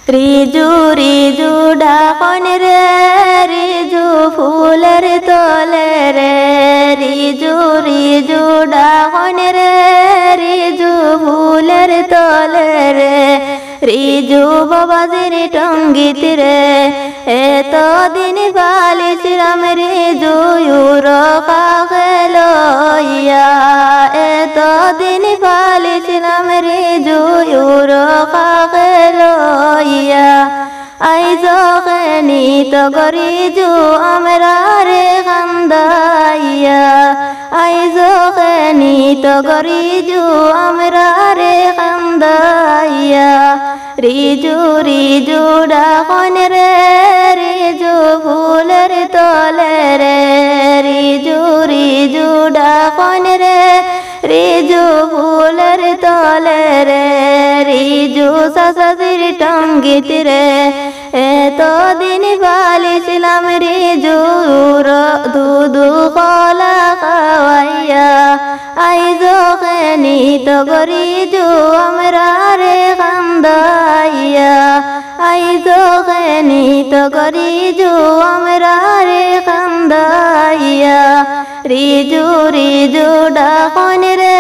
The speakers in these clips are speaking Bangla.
রিজু রিজু ডাকন রে রিজু ফুলের তলে রে রিজু রিজু ডাকন রে রিজু ফুলের তলে রে রিজু বাবাজির টঙ্গিত রে এতদিন বালিছিলাম রিজু কাকে লইয়া এতদিন বালিছিলাম রিজু কাকে লইয়া আইজ নিত গরিজু আমরা রে কান্দাইয়া আইজ নিত গরিজু আমরা রে কান্দাইয়া রিজু রিজু ডাকন রে রিজু ফুলের তলে রে রিজু রিজু ডাকন রে রিজু ফুলের তলে রে রিজু শাশুড়ির টঙ্গিত রে এতদিন বালিছিলাম রিজুর দুধু কলা খাওয়াইয়া আইজ নিত গরিজু আমরা রে কান্দাইয়া আইজ নিত গরিজু আমরা রে কান্দাইয়া রিজু রিজু ডাকন রে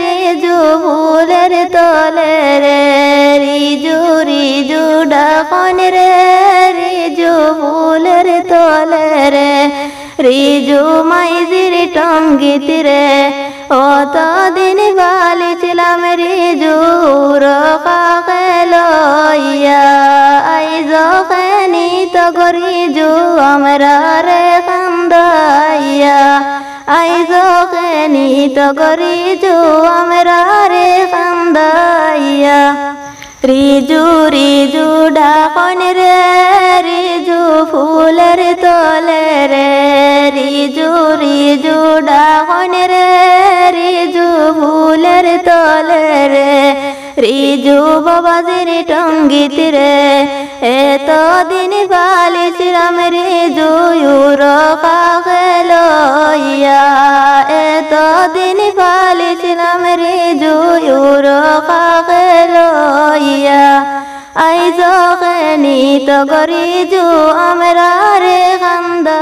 রিজু ফুলের তলে রে রিজু রিজু ডাকন রে রিজু ফুলের তলে রে রিজু মাইজির টঙ্গিত রে অতদিন বালিছিলাম রিজুর কাকে লইয়া আইজ নিত গরিজু আমরা রে কান্দাইয়া আইজ নিত গরিজু আমরা রে কান্দাইয়া রিজু রিজু ডাকন রে রিজু ফুলের তলে রে রিজু রিজু ডাকন রে রিজু ফুলের তলে রে রিজু বাবাজির টঙ্গিত রে এতদিন বালিছিলাম রিজু কাকে লইয়া এতদিন বালিছিলাম রিজু কাকে লইয়া আইজ নিত গরিজু আমরা রে কান্দা